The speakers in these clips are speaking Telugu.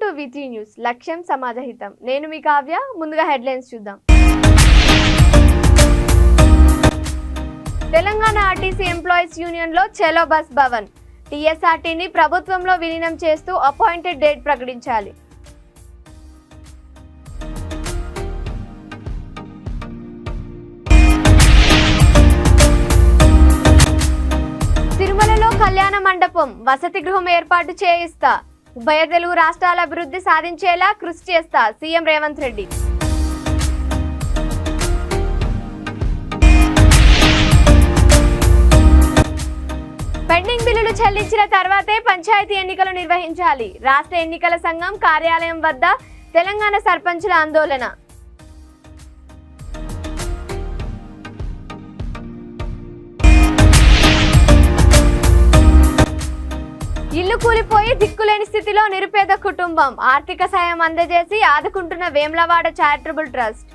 టు VT న్యూస్ లక్ష్యం సమాజహితం. నేను మీ కావ్య. ముందుగా హెడ్లైన్స్ చూద్దాం. తెలంగాణ ఆర్టీసీ ఎంప్లాయీస్ యూనియన్ లో చలో బస్ భవన్. టీఎస్ఆర్టీని ప్రభుత్వంలో విలీనం చేస్తూ అపాయింటెడ్ డేట్ ప్రకటించాలి. తిరుమలలో కళ్యాణ మండపం, వసతి గృహం ఏర్పాటు చేయిస్తా. ఉభయ తెలుగు రాష్ట్రాల అభివృద్ధి సాధించేలా కృషి చేస్తా సీఎం రేవంత్ రెడ్డి. పెండింగ్ బిల్లులు చెల్లించిన తర్వాతే పంచాయతీ ఎన్నికలు నిర్వహించాలి. రాష్ట్ర ఎన్నికల సంఘం కార్యాలయం వద్ద తెలంగాణ సర్పంచుల ఆందోళన. ఇల్లు కూలిపోయి దిక్కులేని స్థితిలో నిరుపేద కుటుంబం. ఆర్థిక సాయం అందజేసి ఆదుకుంటున్న వేములవాడ చారిటబుల్ ట్రస్ట్.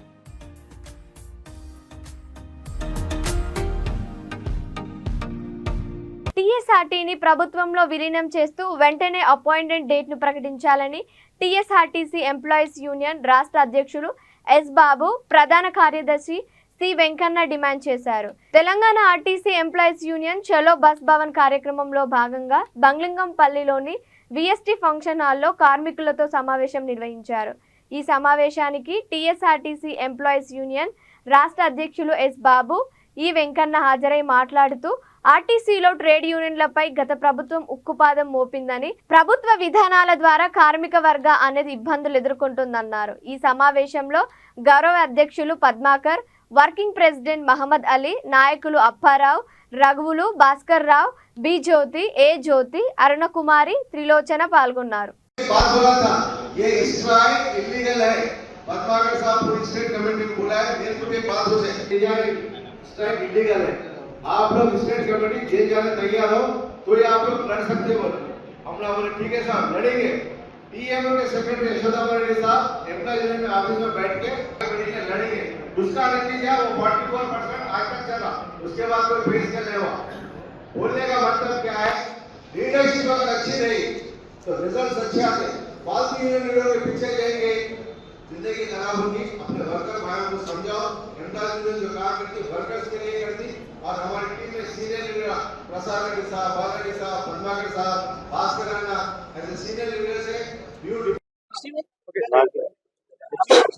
టీఎస్ఆర్టీని ప్రభుత్వంలో విలీనం చేస్తూ వెంటనే అపాయింటెడ్ డేట్ ను ప్రకటించాలని టీఎస్ఆర్టీసీ ఎంప్లాయీస్ యూనియన్ రాష్ట్ర అధ్యక్షులు ఎస్ బాబు, ప్రధాన కార్యదర్శి సి వెంకన్న డిమాండ్ చేశారు. తెలంగాణ ఆర్టీసీ ఎంప్లాయీస్ యూనియన్ చలో బస్ భవన్ కార్యక్రమంలో భాగంగా బంగ్లింగంపల్లిలోని విఎస్టీ ఫంక్షన్ హాల్లో కార్మికులతో సమావేశం నిర్వహించారు. ఈ సమావేశానికి టీఎస్ఆర్టీసీ ఎంప్లాయీస్ యూనియన్ రాష్ట్ర అధ్యక్షులు ఎస్ బాబు, ఈ వెంకన్న హాజరై మాట్లాడుతూ ఆర్టీసీలో ట్రేడ్ యూనియన్లపై గత ప్రభుత్వం ఉక్కుపాదం మోపిందని, ప్రభుత్వ విధానాల ద్వారా కార్మిక వర్గ అనేది ఇబ్బందులు ఎదుర్కొంటుందన్నారు. ఈ సమావేశంలో గౌరవ అధ్యక్షులు పద్మాకర్, వర్కింగ్ ప్రెసిడెంట్ మహమ్మద్ అలీ, నాయకులు అప్పారావు, రఘువులు, భాస్కర్ రావు, బి జ్యోతి, ఏ జ్యోతి, అరుణకుమారి, త్రిలోచన పాల్గొన్నారు. आप लोग स्टेट कमेटी जेल जाने तैयार हो तो ये आप लोग लड़ सकते हो। हम लोग बोले ठीक है साहब लड़ेंगे। टीएमओ के सेक्रेटरी यशोदा रेड्डी साहब एम्प्लॉय यूनियन में ऑफिस में बैठ के कमेटी से लड़ेंगे। उसका नतीजा वो 44% आज तक चला, उसके बाद कोई फेस कर ले हुआ। बोलने का मतलब क्या है, लीडरशिप अगर अच्छी रही तो रिजल्ट अच्छे आते। फालतू यूनियन के पीछे जाएंगे, जिंदगी खराब होगी। अपने वर्कर भाइयों को समझाओ, एम्प्लॉय यूनियन जो काम करती वर्कर्स के लिए करती। और हमारी टीम में सीनियर लीडर प्रसाद रेड्डी साहब, बालाजी साहब, पद्माकर साहब, भास्कर अन्ना ऐसे सीनियर लीडर से न्यू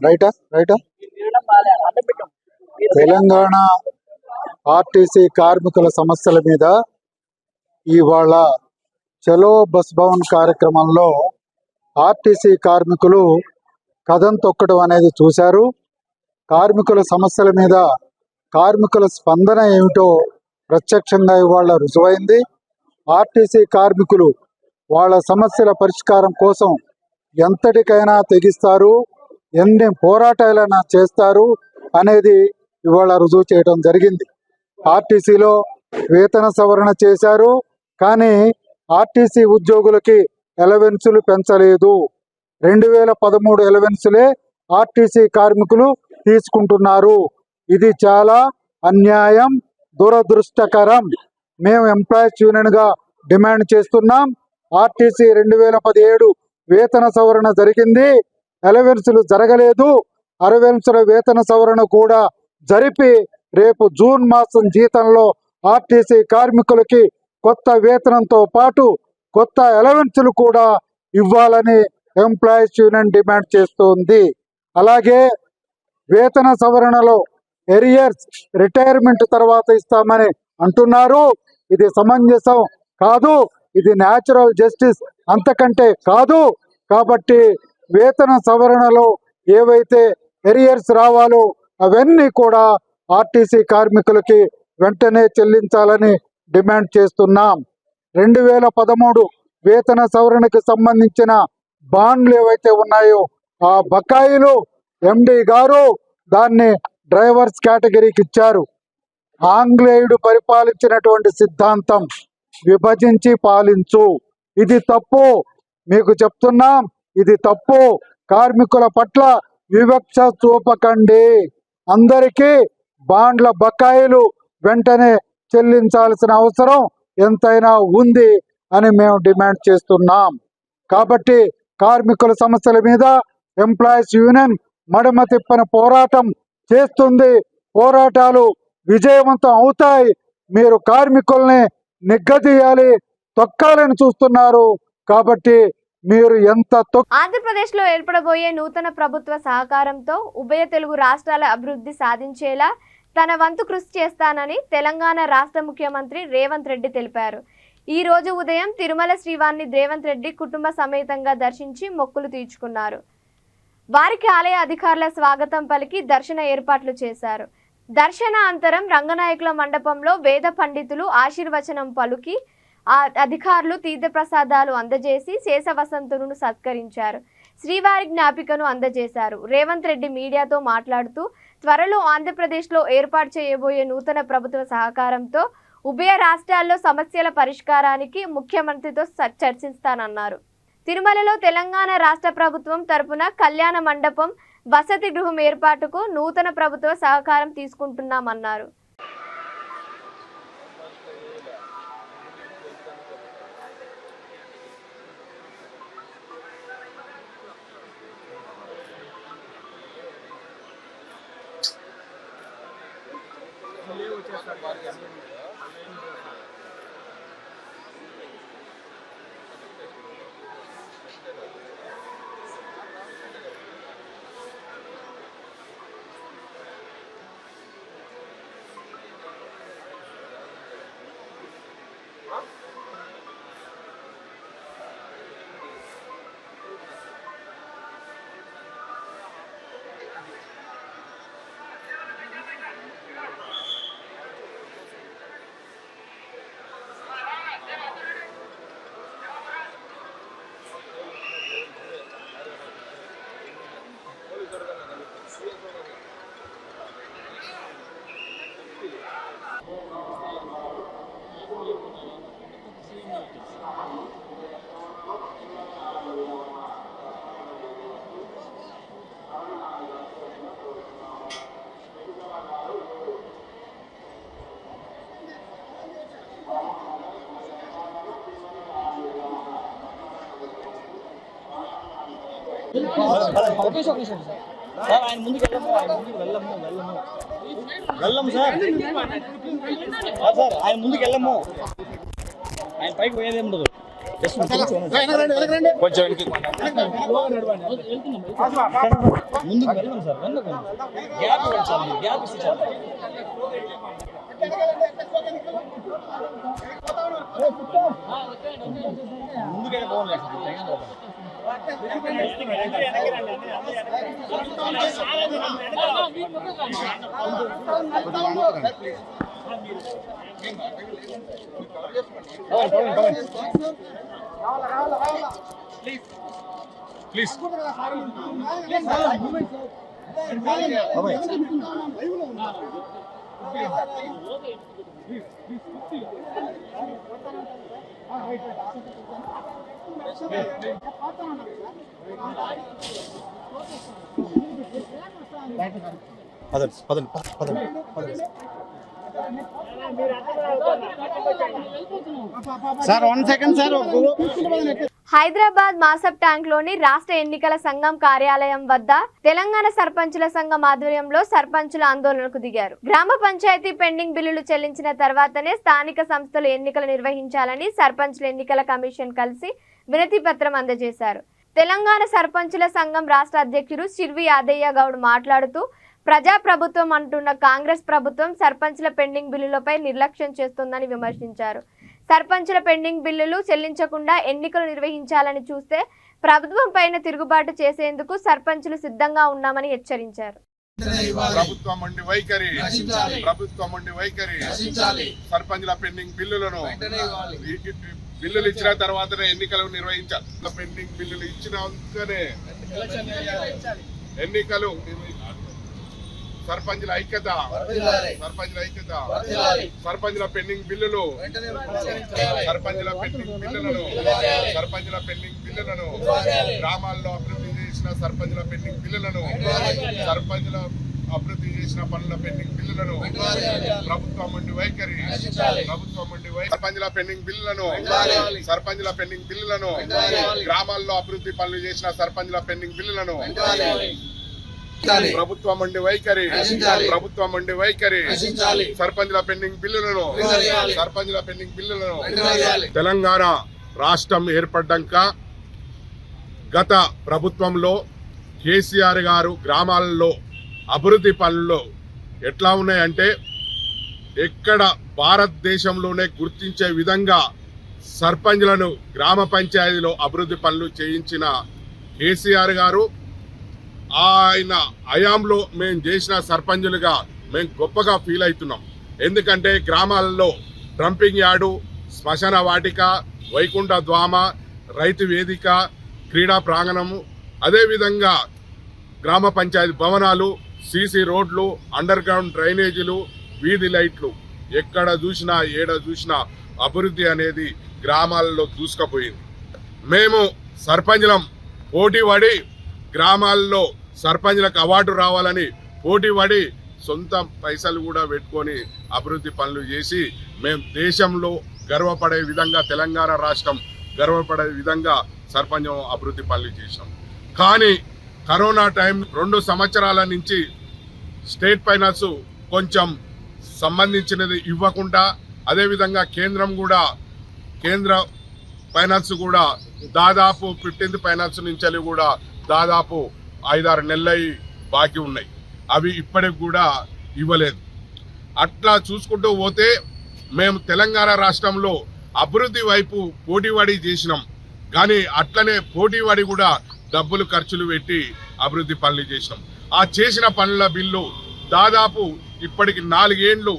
రైటా తెలంగాణ ఆర్టీసీ కార్మికుల సమస్యల మీద ఇవాళ చలో బస్ భవన్ కార్యక్రమంలో ఆర్టీసీ కార్మికులు కథం తొక్కడం అనేది చూశారు. కార్మికుల సమస్యల మీద కార్మికుల స్పందన ఏమిటో ప్రత్యక్షంగా ఇవాళ రుజువైంది. ఆర్టీసీ కార్మికులు వాళ్ళ సమస్యల పరిష్కారం కోసం ఎంతటికైనా తెగిస్తారు, ఎన్ని పోరాటాలైనా చేస్తారు అనేది ఇవాళ రుజువు చేయడం జరిగింది. ఆర్టీసీలో వేతన సవరణ చేశారు, కానీ ఆర్టీసీ ఉద్యోగులకి ఎలవెన్సులు పెంచలేదు. 2013 ఎలవెన్సులే ఆర్టీసీ కార్మికులు తీసుకుంటున్నారు. ఇది చాలా అన్యాయం, దురదృష్టకరం. మేము ఎంప్లాయీస్ యూనియన్ గా డిమాండ్ చేస్తున్నాం. ఆర్టీసీ 2017 వేతన సవరణ జరిగింది, ఎలవెన్సులు జరగలేదు. అలవెన్సుల వేతన సవరణ కూడా జరిపి రేపు జూన్ మాసం జీతంలో ఆర్టీసీ కార్మికులకి కొత్త వేతనంతో పాటు కొత్త ఎలవెన్సులు కూడా ఇవ్వాలని ఎంప్లాయీస్ యూనియన్ డిమాండ్ చేస్తోంది. అలాగే వేతన సవరణలో ఎరియర్స్ రిటైర్మెంట్ తర్వాత ఇస్తామని అంటున్నారు. ఇది సమంజసం కాదు, ఇది న్యాచురల్ జస్టిస్ అంతకంటే కాదు. కాబట్టి వేతన సవరణలో ఏవైతే ఎరియర్స్ రావాలో అవన్నీ కూడా ఆర్టీసీ కార్మికులకి వెంటనే చెల్లించాలని డిమాండ్ చేస్తున్నాం. 2013 వేతన సవరణకు సంబంధించిన బాండ్లు ఏవైతే ఉన్నాయో ఆ బకాయిలు ఎండి గారు దాన్ని డ్రైవర్స్ కేటగిరీకి ఇచ్చారు. ఆంగ్లేయుడు పరిపాలించినటువంటి సిద్ధాంతం విభజించి పాలించు, ఇది తప్పు. మీకు చెప్తున్నాం, ఇది తప్పు. కార్మికుల పట్ల వివక్ష చూపకండి. అందరికీ బాండ్ల బకాయిలు వెంటనే చెల్లించాల్సిన అవసరం ఎంతైనా ఉంది అని మేము డిమాండ్ చేస్తున్నాం. కాబట్టి కార్మికుల సమస్యల మీద ఎంప్లాయీస్ యూనియన్ మడమ తిప్పని పోరాటం చేస్తుంది. పోరాటాలు విజయవంతం అవుతాయి. మీరు కార్మికుల్ని నిగ్గదీయాలి, తొక్కాలని చూస్తున్నారు. కాబట్టి మీరు ఎంత ఆంధ్రప్రదేశ్లో ఏర్పడబోయే నూతన ప్రభుత్వ సహకారంతో ఉభయ తెలుగు రాష్ట్రాల అభివృద్ధి సాధించేలా తన వంతు కృషి చేస్తానని తెలంగాణ రాష్ట్ర ముఖ్యమంత్రి రేవంత్ రెడ్డి తెలిపారు. ఈ రోజు ఉదయం తిరుమల శ్రీవారిని రేవంత్ రెడ్డి కుటుంబ సమేతంగా దర్శించి మొక్కులు తీర్చుకున్నారు. వారికి ఆలయ అధికారుల స్వాగతం పలికి దర్శన ఏర్పాట్లు చేశారు. దర్శనానంతరం రంగనాయకుల మండపంలో వేద పండితులు ఆశీర్వచనం పలుకి అధికారులు తీర్థప్రసాదాలు అందజేసి శేషవసంతును సత్కరించారు. శ్రీవారి జ్ఞాపికను అందజేశారు. రేవంత్ రెడ్డి మీడియాతో మాట్లాడుతూ త్వరలో ఆంధ్రప్రదేశ్లో ఏర్పాటు చేయబోయే నూతన ప్రభుత్వ సహకారంతో ఉభయ రాష్ట్రాల్లో సమస్యల పరిష్కారానికి ముఖ్యమంత్రితో చర్చిస్తానన్నారు. తిరుమలలో తెలంగాణ రాష్ట్ర ప్రభుత్వం తరపున కళ్యాణ మండపం, వసతి గృహం ఏర్పాటుకు నూతన ప్రభుత్వ సహకారం తీసుకుంటున్నామన్నారు. సార్ ఆయన ముందుకు వెళ్ళము సార్ ఆయన ముందుకు వెళ్ళము, ఆయన పైకి పోయేది ఉండదు. కొంచెం ముందుకు వెళ్ళం సార్, వెళ్ళకు గ్యాప్ ఇవ్వండి సార్, గ్యాప్ ఇస్తే చాలు. ముందుకైనా పోవాలి please sir 1 second sir. Hyderabad Masab tank లోని రాష్ట్ర ఎన్నికల సంఘం కార్యాలయం వద్ద తెలంగాణ సర్పంచుల సంఘం ఆధ్వర్యంలో సర్పంచుల ఆందోళనకు దిగారు. గ్రామ పంచాయతీ పెండింగ్ బిల్లులు చెల్లించిన తర్వాతనే స్థానిక సంస్థలు ఎన్నికలు నిర్వహించాలని సర్పంచుల ఎన్నికల కమిషన్ కలిసి వినతి పత్రం అందజేశారు. తెలంగాణ సర్పంచుల సంఘం రాష్ట్ర అధ్యక్షుడు సిర్వి యాదయ్య గౌడ్ మాట్లాడుతూ ప్రజాప్రభుత్వం అంటున్న కాంగ్రెస్ ప్రభుత్వం సర్పంచుల పెండింగ్ బిల్లులపై నిర్లక్ష్యం చేస్తోందని విమర్శించారు. సర్పంచుల పెండింగ్ బిల్లులు చెల్లించకుండా ఎన్నికలు నిర్వహించాలని చూస్తే ప్రభుత్వం పైన తిరుగుబాటు చేసేందుకు సర్పంచులు సిద్ధంగా ఉన్నామని హెచ్చరించారు. ప్రభుత్వం ఉండి వైఖరి సర్పంచుల పెండింగ్ బిల్లులను బిల్లులు ఇచ్చిన తర్వాతనే ఎన్నికలు నిర్వహించాలి. పెండింగ్ బిల్లులు ఇచ్చినాకనే ఎన్నికలు. సర్పంచుల ఐక్యత, సర్పంచుల పెండింగ్ బిల్లులు, సర్పంచుల పెండింగ్ బిల్లులను గ్రామాల్లో అభివృద్ధి చేసిన సర్పంచుల పెండింగ్ బిల్లులను, సర్పంచుల అభివృద్ధి చేసిన పనుల పెండింగ్ బిల్లులను ప్రభుత్వం నుండి వైఖరి సర్పంచుల పెండింగ్ బిల్లులను గ్రామాల్లో అభివృద్ధి పనులు చేసిన సర్పంచుల పెండింగ్ బిల్లులను ప్రభుత్వం నుండి వైఖరి సర్పంచుల పెండింగ్ బిల్లులను తెలంగాణ రాష్ట్రం ఏర్పడ్డాక గత ప్రభుత్వంలో కేసీఆర్ గారు గ్రామాలలో అభివృద్ధి పనుల్లో ఎట్లా ఉన్నాయంటే ఎక్కడ భారతదేశంలోనే గుర్తించే విధంగా సర్పంచ్లను గ్రామ పంచాయతీలో అభివృద్ధి పనులు చేయించిన కేసీఆర్ గారు ఆయన హయాంలో మేము చేసిన సర్పంచులుగా మేము గొప్పగా ఫీల్ అవుతున్నాం. ఎందుకంటే గ్రామాలలో డంపింగ్ యార్డు, శ్మశాన వాటిక, వైకుంఠ ద్వామ, రైతు వేదిక, క్రీడా ప్రాంగణము, అదేవిధంగా గ్రామ పంచాయతీ భవనాలు, సీసీ రోడ్లు, అండర్ గ్రౌండ్ డ్రైనేజీలు, వీధి లైట్లు, ఎక్కడ చూసినా ఏడ చూసినా అభివృద్ధి అనేది గ్రామాలలో దూసుకుపోయింది. మేము సర్పంచులం పోటీపడి గ్రామాల్లో సర్పంచులకు అవార్డు రావాలని పోటీపడి సొంత పైసలు కూడా పెట్టుకొని అభివృద్ధి పనులు చేసి మేము దేశంలో గర్వపడే విధంగా, తెలంగాణ రాష్ట్రం గర్వపడే విధంగా సర్పంచ్ అభివృద్ధి పనులు చేసినాం. కానీ కరోనా టైం 2 సంవత్సరాల నుంచి స్టేట్ ఫైనాన్స్ కొంచెం సంబంధించినది ఇవ్వకుండా, అదేవిధంగా కేంద్ర ఫైనాన్స్ కూడా దాదాపు 15th ఫైనాన్స్ నుంచి కూడా దాదాపు 5-6 నెలలు బాకీ ఉన్నాయి. అవి ఇప్పటికి కూడా ఇవ్వలేదు. అట్లా చూసుకుంటూ పోతే మేము తెలంగాణ రాష్ట్రంలో అభివృద్ధి వైపు పోటీపడి చేసినాం. కానీ అట్లనే పోటీపడి కూడా డబ్బులు ఖర్చులు పెట్టి అభివృద్ధి పనులు చేసినాం. ఆ చేసిన పనుల బిల్లు దాదాపు ఇప్పటికి 4 ఏళ్లు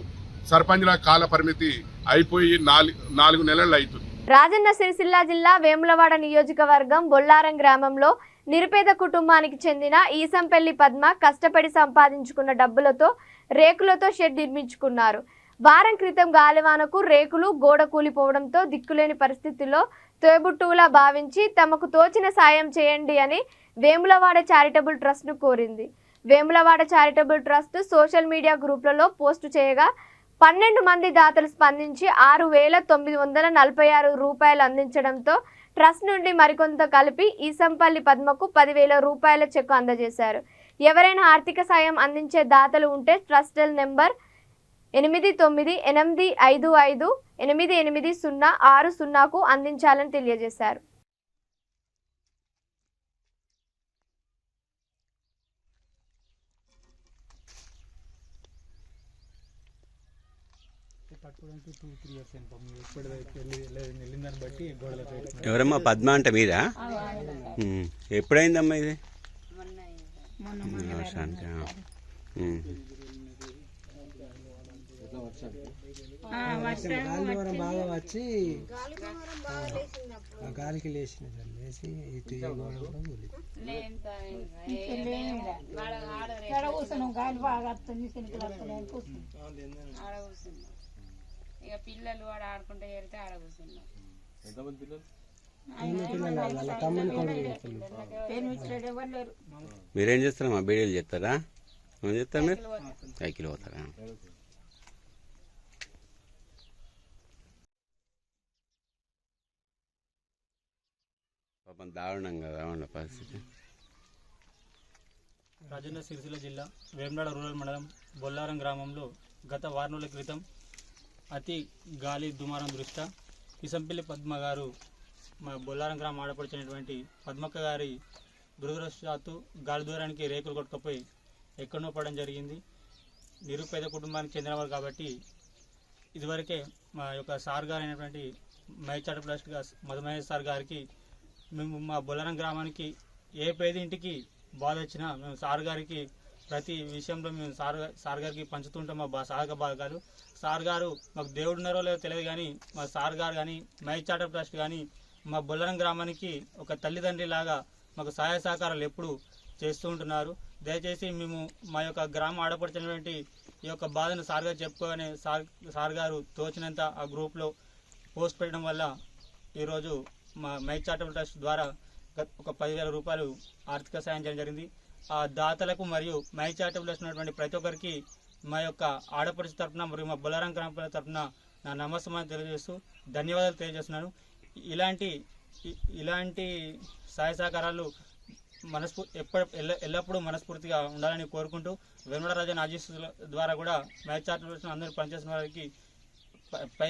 సర్పంచుల కాల పరిమితి అయిపోయి 4 నెలలు అవుతుంది. రాజన్న సిరిసిల్ల జిల్లా వేములవాడ నియోజకవర్గం బొల్లారం గ్రామంలో నిరుపేద కుటుంబానికి చెందిన ఈసంపల్లి పద్మ కష్టపడి సంపాదించుకున్న డబ్బులతో రేకులతో షెడ్ నిర్మించుకున్నారు. వారం క్రితం గాలివానకు రేకులు గోడ కూలిపోవడంతో దిక్కులేని పరిస్థితుల్లో తోబుట్టువులా భావించి తమకు తోచిన సాయం చేయండి అని వేములవాడ చారిటబుల్ ట్రస్ట్ను కోరింది. Vemulawada charitable trust social media గ్రూపులలో పోస్టు చేయగా 12 మంది దాతలు స్పందించి 6,946 రూపాయలు అందించడంతో ట్రస్ట్ నుండి మరికొంత కలిపి ఈసంపల్లి పద్మకు 10,000 రూపాయల చెక్కు అందజేశారు. ఎవరైనా ఆర్థిక సాయం అందించే దాతలు ఉంటే ట్రస్ట్ నెంబర్ 8985588060కు అందించాలని తెలియజేశారు. ఎవరమ్మా పద్మ అంటే మీరా? ఎప్పుడైందమ్మా ఇది? గాలివారం బాగా వచ్చి గాలికి లేచి గాలి బాగా వస్తుంది, ఇక పిల్లలు ఆడ ఆడుకుంటే చేరితే ఆడ కూర్చున్నాం. మీరేం చేస్తారమ్మా? బీడీలు చేస్తారా? ఏం చేస్తారు మీరు? సైకిల్ పోతారా? పాపం దారుణం కదా ఉన్న పరిస్థితి. రాజన్న సిరిసిల్ల జిల్లా వేములవాడ రూరల్ మండలం బొల్లారం గ్రామంలో గత 4 రోజుల క్రితం అతి గాలి దుమారం దృష్ట్యా ఈసంపల్లి పద్మ గారు మా బొల్లారం గ్రామం ఆడపడిచినటువంటి పద్మక్క గారి దురదృష్టవశాత్తు గాలి దూరానికి రేకులు కొట్టుకుపోయి ఎక్కడో పడడం జరిగింది. నిరుపేద కుటుంబానికి చెందినవారు కాబట్టి ఇదివరకే మా యొక్క సార్ గారు అయినటువంటి మైచాట ప్లాస్ట్ మధుమహేష్ సార్ గారికి మేము మా బొల్లారం గ్రామానికి ఏ పేదింటికి బాధ వచ్చినా మేము సార్ గారికి ప్రతి విషయంలో మేము సార్ గారికి పంచుతుంటాం మా సహాయక భాగాలు. సార్ గారు మాకు దేవుడు ఉన్నారో లేదో తెలియదు కానీ మా సార్ గారు కానీ మైచాట ట్రస్ట్ కానీ మా బొల్లారం గ్రామానికి ఒక తల్లిదండ్రి లాగా మాకు సహాయ సహకారాలు ఎప్పుడు చేస్తూ ఉంటున్నారు. దయచేసి మేము మా యొక్క గ్రామం ఆడపడుతున్నటువంటి ఈ యొక్క బాధను సార్ గారు చెప్పుకోగానే సార్ గారు తోచినంత ఆ గ్రూప్లో పోస్ట్ పెట్టడం వల్ల ఈరోజు మా మైక్ చారిటబుల్ ట్రస్ట్ ద్వారా ఒక 10,000 రూపాయలు ఆర్థిక సాయం చేయడం జరిగింది. ఆ దాతలకు మరియు మై చారిటబుల్ ఉన్నటువంటి ప్రతి ఒక్కరికి మా యొక్క ఆడపడుచు తరఫున మరియు మా బొల్లారం గ్రామ ప్రజల తరఫున నా నమస్కారం తెలియజేస్తూ ధన్యవాదాలు తెలియజేస్తున్నాను. ఇలాంటి సహాయ సహకారాలు ఎల్లప్పుడూ మనస్ఫూర్తిగా ఉండాలని కోరుకుంటూ వేములవాడ రాజన్న ఆశీస్సుల ద్వారా కూడా మై చారిటబుల్ అందరూ పనిచేసిన వారికి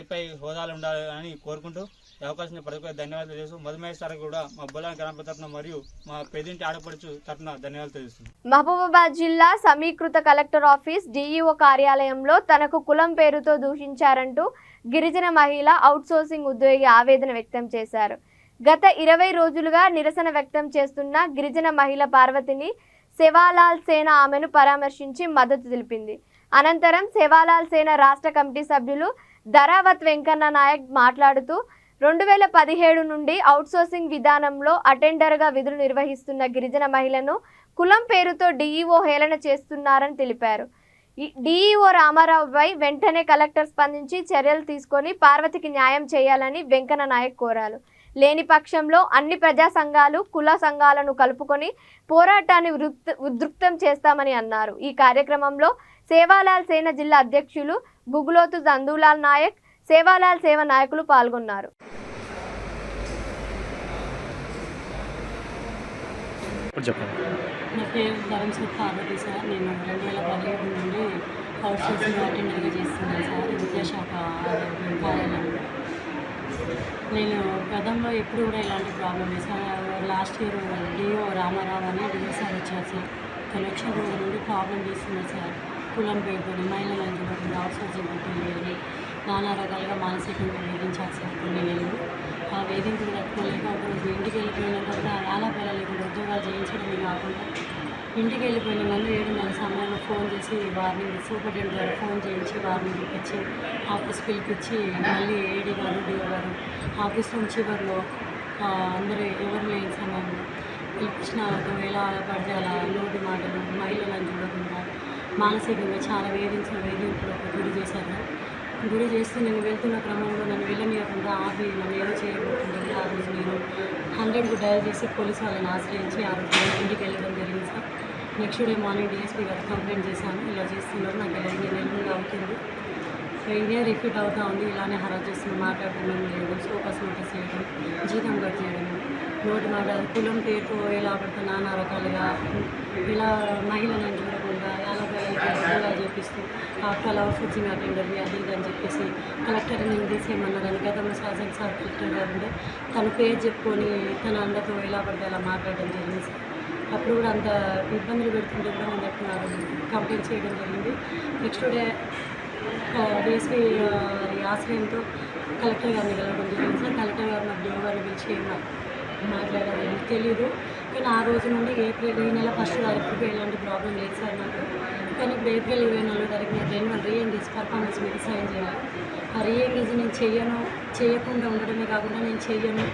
పై హోదాలు ఉండాలని కోరుకుంటూ ఈ అవకాశం ప్రతి ఒక్కరికి ధన్యవాదాలు తెలియజేస్తూ మధుమేహ సార్ కూడా మా బొల్లారం గ్రామ తరఫున మరియు మా పెద్దింటి ఆడపడుచు తరఫున ధన్యవాదాలు తెలియజేస్తున్నాను. మహబూబాబాద్ జిల్లా సమీకృత కలెక్టర్ ఆఫీస్ డిఈఓ కార్యాలయంలో తనకు కులం పేరుతో దూషించారంటూ గిరిజన మహిళ అవుట్సోర్సింగ్ ఉద్యోగి ఆవేదన వ్యక్తం చేశారు. గత 20 రోజులుగా నిరసన వ్యక్తం చేస్తున్న గిరిజన మహిళ పార్వతిని సేవాలాల్ సేన ఆమెను పరామర్శించి మద్దతు తెలిపింది. అనంతరం సేవాలాల్ సేన రాష్ట్ర కమిటీ సభ్యులు ధరావత్ వెంకన్న నాయక్ మాట్లాడుతూ 2017 నుండి అవుట్సోర్సింగ్ విధానంలో అటెండర్గా విధులు నిర్వహిస్తున్న గిరిజన మహిళను కులం పేరుతో డిఈఓ హేళన చేస్తున్నారని తెలిపారు. డిఈఓ రామారావుపై వెంటనే కలెక్టర్ స్పందించి చర్యలు తీసుకొని పార్వతికి న్యాయం చేయాలని వెంకన్న నాయక్ కోరారు. లేని పక్షంలో అన్ని ప్రజా సంఘాలు కుల సంఘాలను కలుపుకొని పోరాటాన్ని ఉధృతం చేస్తామని అన్నారు. ఈ కార్యక్రమంలో సేవాలాల్ సేన జిల్లా అధ్యక్షులు గుగులోతు దందులాల్ నాయక్, సేవాలాల్ సేవ నాయకులు పాల్గొన్నారు. నా పేరు ధరంశెట్టి పార్వతి సార్. నేను 2017 నుండి అవుట్సోర్సింగ్ అటెండర్గా చేస్తున్నాను సార్, విద్యాశాఖ కార్యాలయంలో. నేను గతంలో ఎప్పుడు కూడా ఇలాంటి ప్రాబ్లం లేదు sir. Last year DO Ramarao అని డిఓ సార్ వచ్చారు సార్. కలెక్షన్ రోజు నుండి ప్రాబ్లం చేస్తున్నారు సార్. కులం పేరుకొని మహిళలను చూడకుండా అవుట్సోర్సింగ్ పెట్టేయాలి, నానా రకాలుగా మానసికంగా వేధించారు సార్ కొన్ని నెలలు. ఆ వేధింపులు తట్టుకోలేక ఒకరోజు ఇంటికి వెళ్ళిపోయినా కూడా ఆలాపేలా లేకుండా ఉద్యోగాలు చేయించడమే కాకుండా ఇంటికి వెళ్ళిపోయిన వాళ్ళు 7:30 సమయంలో ఫోన్ చేసి వారిని సూపరింటెండెంట్ గారు ఫోన్ చేయించి వారిని పిలిపించి ఆఫీస్ పిలిపించి మళ్ళీ ఏడీ గారు డిఓ గారు ఆఫీస్ నుంచి చివరిలో అందరూ ఎవరు లేని సమయంలో పిలిపించినతో ఎలా పడితే అలా నోటి మాటలు మహిళలను చూడకుండా మానసికంగా చాలా వేధింపులకు గురి చేశారు. గురి చేస్తూ నేను వెళ్తున్న క్రమంలో నన్ను వెళ్ళనీయకుండా ఆపి నన్ను ఏదో చేయబోతుంటుంది. ఆ రోజు నేను 100కు డయల్ చేసి పోలీసు వాళ్ళని ఆశ్రయించి ఆ రోజు ఇంటికి వెళ్ళడం జరిగింది sir. Next day morning DSP గారు కంప్లైంట్ చేశాను, ఇలా చేస్తున్నారు, నాకు ఇలా 2 నెలలు అవుతుంది, ఇదే రిపీట్ అవుతూ ఉంది, ఇలానే హరాజ్ చేస్తున్నాం, మాట్లాడడం లేదు, ఫోకస్ నోటీస్ చేయడం, జీతం కట్ చేయడం, నోటి మాట కులం పేరుతో ఎలా పడితే నానా రకాలుగా ఇలా మహిళలను చూడకుండా ఎలా పిల్లలు చేపిస్తూ ఆఫ్టర్ అవుట్సోర్సింగ్ అటెండర్ని అది ఇది అని చెప్పేసి కలెక్టర్ నేను తీసేయమన్నారని గతంలో సార్ కలెక్టర్ గారు ఉంటే తన పేరు చెప్పుకొని తన అందరితో ఎలా పడితే అలా మాట్లాడడం జరిగింది సార్. అప్పుడు కూడా అంత ఇబ్బందులు పెడుతుంటే కూడా నేను చెప్తున్నారు కంప్లైంట్ చేయడం జరిగింది. నెక్స్ట్ డే డిఎస్పీ ఆశ్రయంతో కలెక్టర్ గారిని కలవడం జరిగింది సార్. కలెక్టర్ గారు నాకు డిఓ గారిని పిలిచి మాట్లాడాలని తెలీదు, కానీ ఆ రోజు నుండి ఏప్రిల్ ఈ నెల 1వ తారీఖుకి ఎలాంటి ప్రాబ్లం లేదు సార్ నాకు. కానీ ఇప్పుడు ఏప్రిల్ 24వ తారీఖు నాకు రెన్యువల్ రీఎంగేజ్ పర్ఫార్మెన్స్ మీద సైన్ చేయాలి. ఆ రీఎంగేజ్ నేను చేయకుండా ఉండడమే కాకుండా నేను చెయ్యను,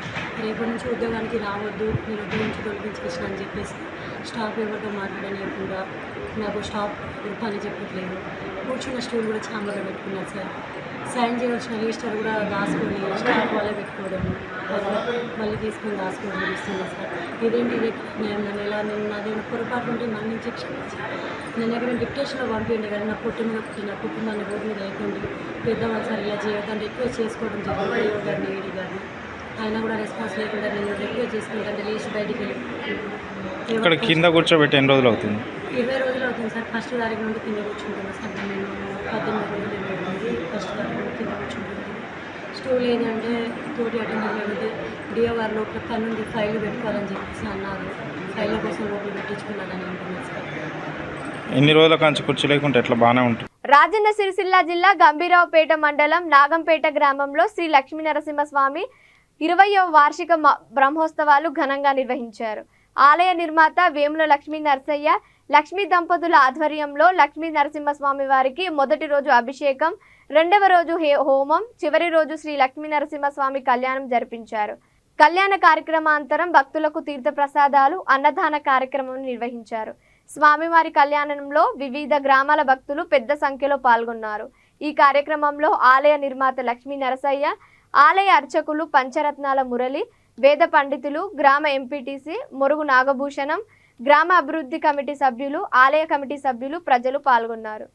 రేపటి నుంచి ఉద్యోగానికి రావద్దు, నేను ఉద్యోగం నుంచి తొలగించేసిన అని చెప్పేసి స్టాఫ్ ఎవరితో మాట్లాడలేకుండా నాకు స్టాఫ్ పని చెప్పట్లేదు. కూర్చున్న స్టూల్ కూడా ఛాంబర్లో పెట్టుకున్నారు సార్. సైన్ చేయవలసిన రిజిస్టర్ కూడా దాచుకొని స్టాఫ్ వాళ్ళే పెట్టుకోవడం, మళ్ళీ తీసుకొని దాచుకోవడం ఇస్తున్నారు సార్. ఇదేంటి నన్ను ఇలా నాది పొరపాటు ఉంటే మన్నించి క్షమించి నేను ఎక్కడ డిక్టేషన్లో పంపించండి, కానీ నా పుట్టిన కుటుంబాన్ని రోడ్డు మీద అయిపోయింది, పెద్దవాళ్ళు సార్ ఇలా చేయొద్దంటే రిక్వెస్ట్ చేసుకోవడం జరిగింది డిఓ గారిని ఏడీ గారిని. ఆయన కూడా రెస్పాన్స్ లేకుండా నేను రిక్వెస్ట్ చేసుకుంటే లేచి బయటికి వెళ్ళి ఇక్కడ కింద కూర్చోబెట్టి ఎన్ని రోజులు అవుతుంది? 20 రోజులు అవుతుంది సార్. 1వ తారీఖు నుండి కింద కూర్చుంటున్నాను సార్. నేను 18 రోజులు ఏమవుతుంది 1వ తారీఖు నుండి కింద కూర్చుంటున్నాను. స్టూల్ ఏంటంటే తోటి అటెండర్ లేకపోతే డిఓ గారు లోపల పన్నుండి ఫైల్ పెట్టుకోవాలని చెప్పేసి అన్నారు. ఫైళ్ళ కోసం లోపల పెట్టించుకున్నానని అంటున్నారు సార్. ఎన్ని రోజుల కాంచి కుర్చీ లేకుంటే ఎట్లా బాగానే ఉంటుంది. రాజన్న సిరిసిల్ల జిల్లా గంభీరావుపేట మండలం నాగంపేట గ్రామంలో శ్రీ లక్ష్మీ నరసింహస్వామి 20వ వార్షిక బ్రహ్మోత్సవాలు ఘనంగా నిర్వహించారు. ఆలయ నిర్మాత వేముల లక్ష్మీ నరసయ్య లక్ష్మీ దంపతుల ఆధ్వర్యంలో లక్ష్మీ నరసింహస్వామి వారికి మొదటి రోజు అభిషేకం, 2వ రోజు హోమం, చివరి రోజు శ్రీ లక్ష్మీ నరసింహస్వామి కళ్యాణం జరిపించారు. కళ్యాణ కార్యక్రమాంతరం భక్తులకు తీర్థ ప్రసాదాలు, అన్నదాన కార్యక్రమం నిర్వహించారు. స్వామివారి కళ్యాణంలో వివిధ గ్రామాల భక్తులు పెద్ద సంఖ్యలో పాల్గొన్నారు. ఈ కార్యక్రమంలో ఆలయ నిర్మాత లక్ష్మీ నరసయ్య, ఆలయ అర్చకులు పంచరత్నాల మురళి, వేద పండితులు, గ్రామ ఎంపీటీసీ మురుగు నాగభూషణం, గ్రామ అభివృద్ధి కమిటీ సభ్యులు, ఆలయ కమిటీ సభ్యులు, ప్రజలు పాల్గొన్నారు.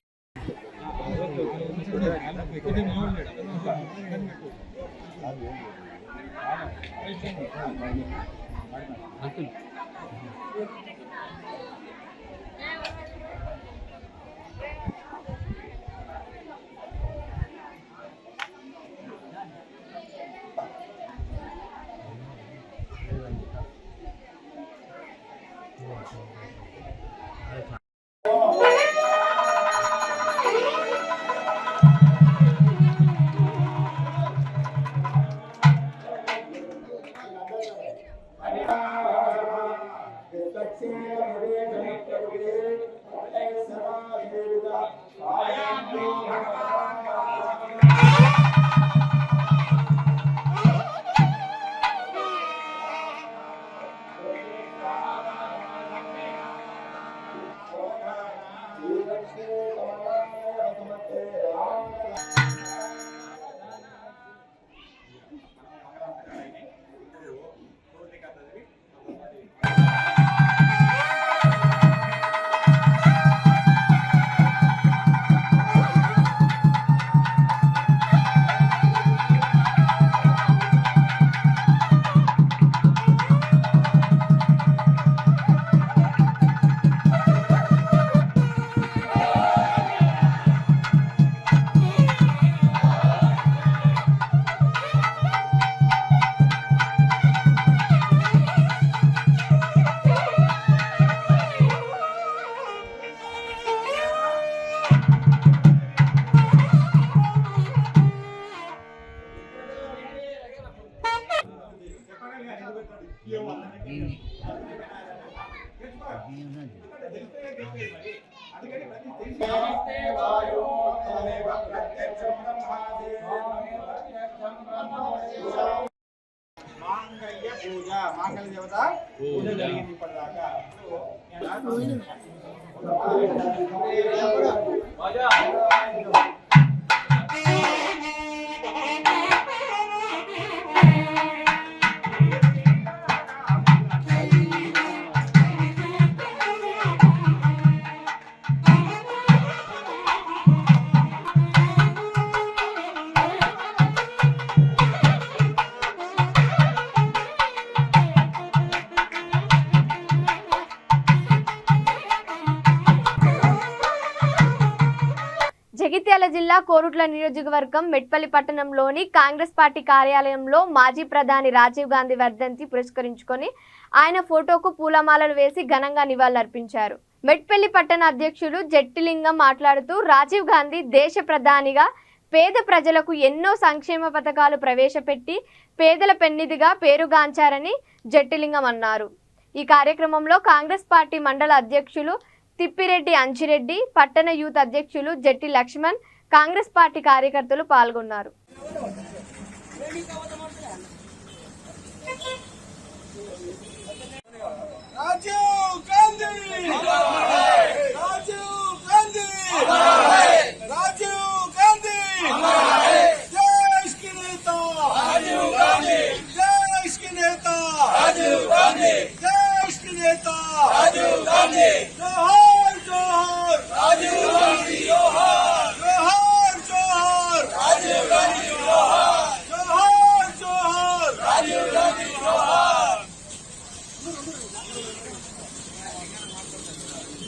జగిత్యాల జిల్లా కోరుట్ల నియోజకవర్గం మెట్పల్లి పట్టణంలోని కాంగ్రెస్ పార్టీ కార్యాలయంలో మాజీ ప్రధాని రాజీవ్ గాంధీ వర్ధంతి పురస్కరించుకొని ఆయన ఫోటోకు పూలమాలలు వేసి ఘనంగా నివాళులర్పించారు. మెట్పల్లి పట్టణ అధ్యక్షులు జట్టిలింగం మాట్లాడుతూ రాజీవ్ గాంధీ దేశ ప్రధానిగా పేద ప్రజలకు ఎన్నో సంక్షేమ పథకాలు ప్రవేశపెట్టి పేదల పెన్నిధిగా పేరుగాంచారని జట్టిలింగం అన్నారు. ఈ కార్యక్రమంలో కాంగ్రెస్ పార్టీ మండల అధ్యక్షులు తిప్పిరెడ్డి అంజిరెడ్డి, పట్టణ యూత్ అధ్యక్షులు జట్టి లక్ష్మణ్, కాంగ్రెస్ పార్టీ కార్యకర్తలు పాల్గొన్నారు.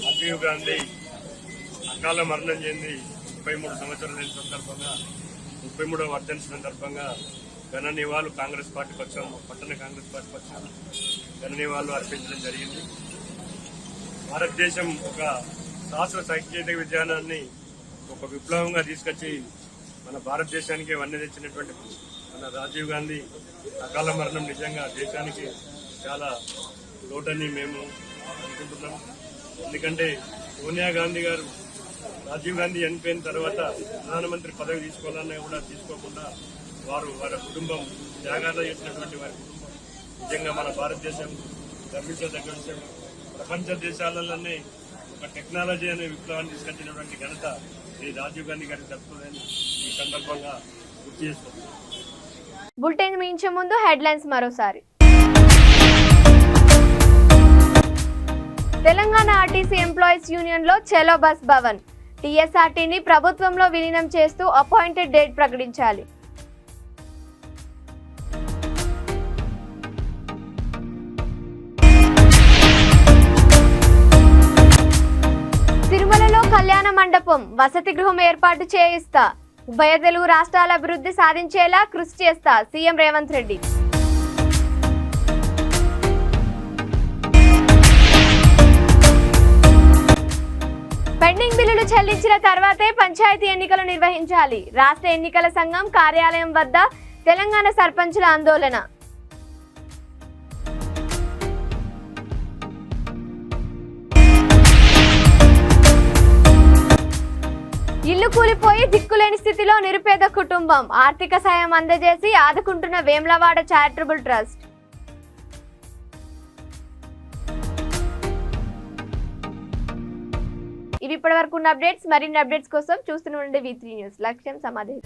రాజీవ్ గాంధీ అకాల మరణం చెంది 33 సంవత్సరాల సందర్భంగా 33వ వర్ధంతి సందర్భంగా ఘన నివాళులు కాంగ్రెస్ పార్టీ పక్షాన పట్టణ కాంగ్రెస్ పార్టీ పక్షాన ఘన నివాళులు అర్పించడం జరిగింది. భారతదేశం ఒక శాస్త్ర సాంకేతిక విజ్ఞానాన్ని ఒక విప్లవంగా తీసుకొచ్చి మన భారతదేశానికి వన్నె తెచ్చినటువంటి మన రాజీవ్ గాంధీ అకాల మరణం నిజంగా దేశానికి చాలా లోటని మేము అనుకుంటున్నాం. ఎందుకంటే సోనియా గాంధీ గారు రాజీవ్ గాంధీ చనిపోయిన తర్వాత ప్రధానమంత్రి పదవి తీసుకోవాలన్నా కూడా తీసుకోకుండా వారి కుటుంబం త్యాగాలు చేసినటువంటి వారి కుటుంబం నిజంగా మన భారతదేశం గర్వించదగ్గ విషయం. ప్రపంచ దేశాలలోనే ఒక టెక్నాలజీ అనే విప్లవాన్ని తీసుకొచ్చినటువంటి ఘనత ఈ రాజీవ్ గాంధీ గారికి దక్కుతుందని ఈ సందర్భంగా గుర్తు చేసుకుంటున్నాం. బులెటిన్ ముగించే ముందు హెడ్లైన్స్ మరోసారి. తెలంగాణ ఆర్టీసీ ఎంప్లాయీస్ యూనియన్ లో చలో బస్ భవన్. టీఎస్ఆర్టీని ప్రభుత్వంలో విలీనం చేస్తూ అపాయింటెడ్ డేట్ ప్రకటించాలి. తిరుమలలో కళ్యాణ మండపం, వసతి గృహం ఏర్పాటు చేయిస్తా. ఉభయ తెలుగు రాష్ట్రాల అభివృద్ధి సాధించేలా కృషి చేస్తా సీఎం రేవంత్ రెడ్డి. పెండింగ్ బిల్లులు చెల్లించిన తర్వాతే పంచాయతీ ఎన్నికలు నిర్వహించాలి. రాష్ట్ర ఎన్నికల సంఘం కార్యాలయం వద్ద తెలంగాణ సర్పంచుల ఆందోళన. ఇల్లు కూలిపోయి దిక్కులేని స్థితిలో నిరుపేద కుటుంబం. ఆర్థిక సాయం అందజేసి ఆదుకుంటున్న వేములవాడ చారిటబుల్ ట్రస్ట్. ఇవి ఇప్పటివరకు ఉన్న అప్డేట్స్. మరిన్ని అప్డేట్స్ కోసం చూస్తూనే ఉండండి V3 న్యూస్. లక్ష్యం సమాధి.